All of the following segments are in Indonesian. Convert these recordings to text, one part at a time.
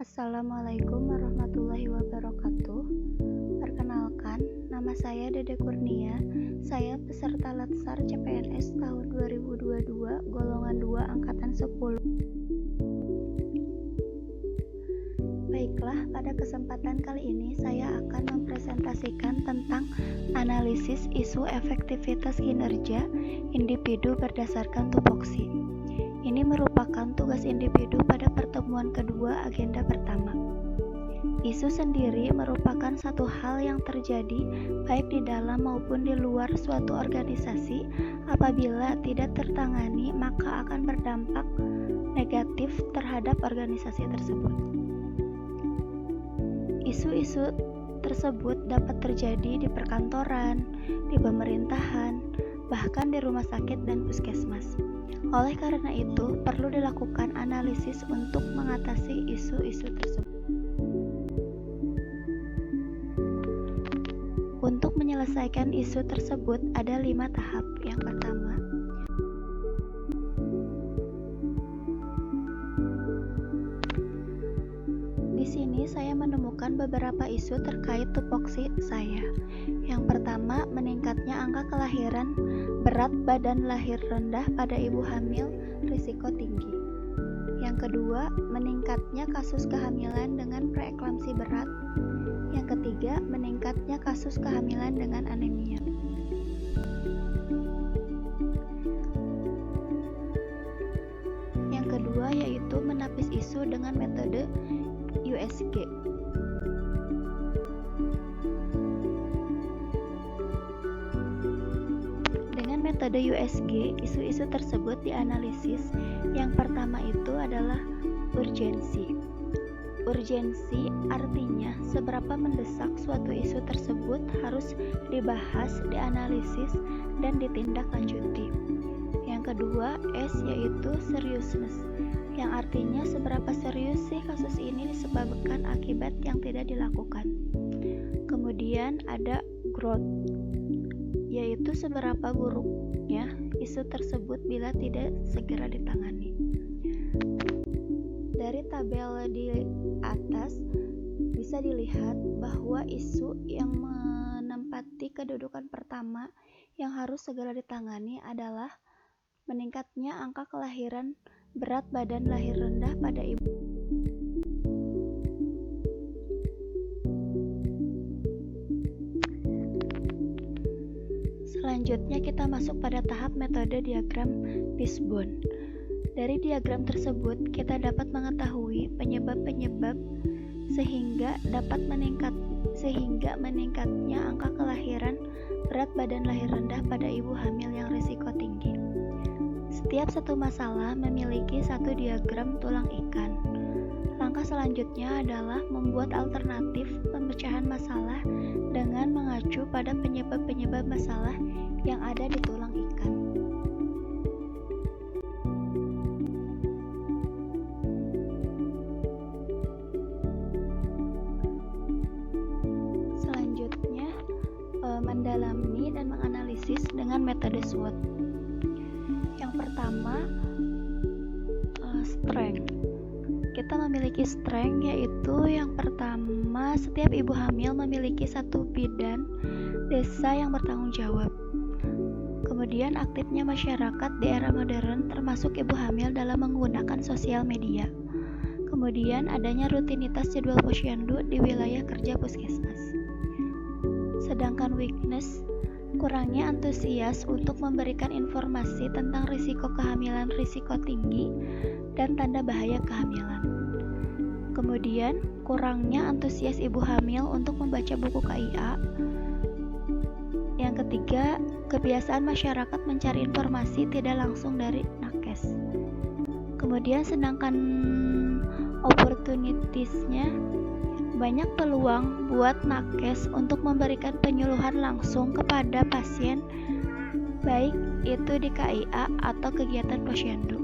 Assalamualaikum warahmatullahi wabarakatuh. Perkenalkan, nama saya Dede Kurnia. Saya peserta Latsar CPNS tahun 2022, golongan 2 angkatan 10. Baiklah, pada kesempatan kali ini saya akan mempresentasikan tentang analisis isu efektivitas kinerja individu berdasarkan tupoksi. Ini merupakan tugas individu pada pertemuan kedua agenda pertama. Isu sendiri merupakan satu hal yang terjadi baik di dalam maupun di luar suatu organisasi. Apabila tidak tertangani, maka akan berdampak negatif terhadap organisasi tersebut. Isu-isu tersebut dapat terjadi di perkantoran, di pemerintahan, bahkan di rumah sakit dan puskesmas. Oleh karena itu, perlu dilakukan analisis untuk mengatasi isu-isu tersebut. Untuk menyelesaikan isu tersebut ada 5 tahap. Yang pertama, di sini saya menemukan beberapa isu terkait tupoksi saya. Yang pertama, meningkatnya angka kelahiran berat badan lahir rendah pada ibu hamil risiko tinggi. Yang kedua, meningkatnya kasus kehamilan dengan preeklamsi berat. Yang ketiga, meningkatnya kasus kehamilan dengan anemia. Yang kedua yaitu menapis isu dengan metode USG. Dengan metode USG, isu-isu tersebut dianalisis. Yang pertama itu adalah urgensi. Urgensi artinya seberapa mendesak suatu isu tersebut harus dibahas, dianalisis, dan ditindaklanjuti. Yang kedua, S yaitu seriousness, yang artinya seberapa serius sih kasus ini disebabkan akibat yang tidak dilakukan. Kemudian ada growth, yaitu seberapa buruknya isu tersebut bila tidak segera ditangani. Dari tabel di atas bisa dilihat bahwa isu yang menempati kedudukan pertama yang harus segera ditangani adalah meningkatnya angka kelahiran berat badan lahir rendah pada ibu. Selanjutnya kita masuk pada tahap metode diagram Fishbone. Dari diagram tersebut kita dapat mengetahui penyebab-penyebab sehingga meningkatnya angka kelahiran berat badan lahir rendah pada ibu hamil yang risiko tinggi. Setiap satu masalah memiliki satu diagram tulang ikan. Langkah selanjutnya adalah membuat alternatif pemecahan masalah dengan mengacu pada penyebab-penyebab masalah yang ada di tulang ikan. Selanjutnya, mendalami dan menganalisis dengan metode SWOT. Yang pertama, strength. Kita memiliki strength, yaitu yang pertama, setiap ibu hamil memiliki satu bidan desa yang bertanggung jawab. Kemudian aktifnya masyarakat di era modern termasuk ibu hamil dalam menggunakan sosial media. Kemudian adanya rutinitas jadwal posyandu di wilayah kerja puskesmas. Sedangkan weakness, kurangnya antusias untuk memberikan informasi tentang risiko kehamilan risiko tinggi dan tanda bahaya kehamilan. Kemudian, kurangnya antusias ibu hamil untuk membaca buku KIA. Yang ketiga, kebiasaan masyarakat mencari informasi tidak langsung dari nakes. Kemudian, sedangkan opportunitiesnya, banyak peluang buat nakes untuk memberikan penyuluhan langsung kepada pasien, baik itu di KIA atau kegiatan posyandu.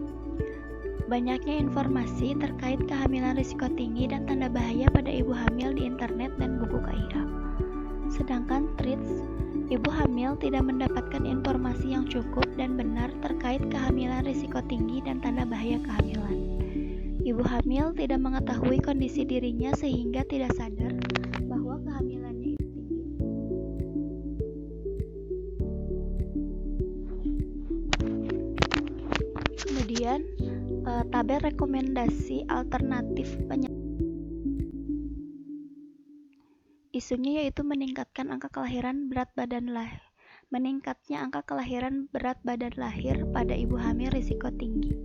Banyaknya informasi terkait kehamilan risiko tinggi dan tanda bahaya pada ibu hamil di internet dan buku KIA. Sedangkan treats, ibu hamil tidak mendapatkan informasi yang cukup dan benar terkait kehamilan risiko tinggi dan tanda bahaya kehamilan. Ibu hamil tidak mengetahui kondisi dirinya sehingga tidak sadar bahwa kehamilannya itu tinggi. Kemudian tabel rekomendasi alternatif isunya yaitu meningkatnya angka kelahiran berat badan lahir pada ibu hamil risiko tinggi.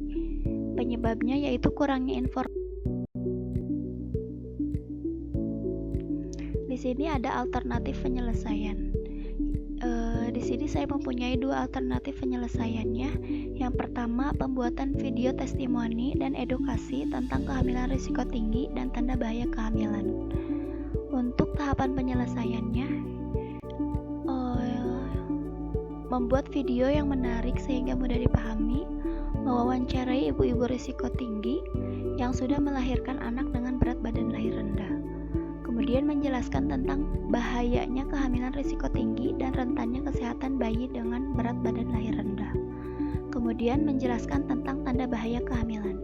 Penyebabnya yaitu kurangnya informasi. Di sini ada alternatif penyelesaian. Di sini saya mempunyai dua alternatif penyelesaiannya. Yang pertama, pembuatan video testimoni dan edukasi tentang kehamilan risiko tinggi dan tanda bahaya kehamilan. Untuk tahapan penyelesaiannya, membuat video yang menarik sehingga mudah dipahami, mewawancarai ibu-ibu risiko tinggi yang sudah melahirkan anak dengan berat badan lahir rendah. Kemudian menjelaskan tentang bahayanya kehamilan risiko tinggi dan rentannya kesehatan bayi dengan berat badan lahir rendah. Kemudian menjelaskan tentang tanda bahaya kehamilan.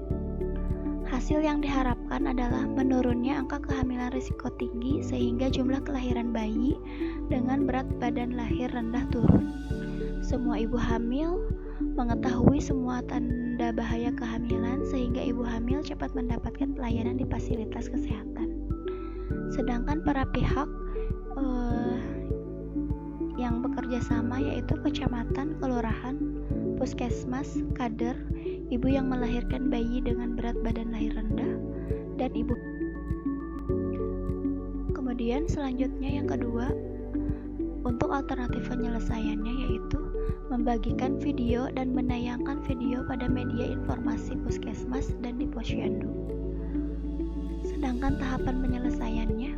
Hasil yang diharapkan adalah menurunnya angka kehamilan risiko tinggi sehingga jumlah kelahiran bayi dengan berat badan lahir rendah turun. Semua ibu hamil mengetahui semua tanda bahaya kehamilan sehingga ibu hamil cepat mendapatkan pelayanan di fasilitas kesehatan. Sedangkan para pihak yang bekerja sama yaitu kecamatan, kelurahan, puskesmas, kader, ibu yang melahirkan bayi dengan berat badan lahir rendah, dan ibu. Kemudian selanjutnya yang kedua, untuk alternatif penyelesaiannya yaitu membagikan video dan menayangkan video pada media informasi puskesmas dan di posyandu. Sedangkan tahapan penyelesaiannya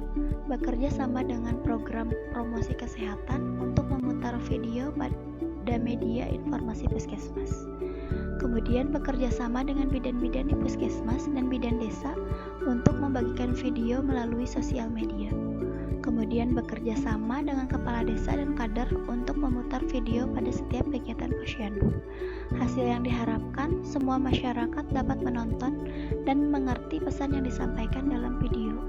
bekerja sama dengan program promosi kesehatan untuk memutar video pada media informasi puskesmas. Kemudian bekerja sama dengan bidan-bidan di puskesmas dan bidan desa untuk membagikan video melalui sosial media. Kemudian bekerja sama dengan kepala desa dan kader untuk memutar video pada setiap kegiatan posyandu. Hasil yang diharapkan, semua masyarakat dapat menonton dan mengerti pesan yang disampaikan dalam video.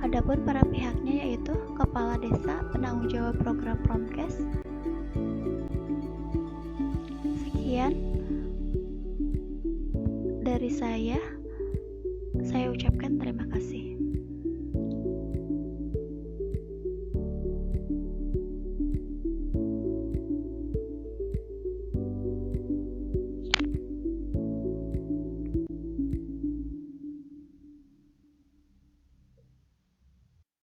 Adapun para pihaknya yaitu kepala desa, penanggung jawab program Promkes. Sekian dari saya ucapkan terima kasih.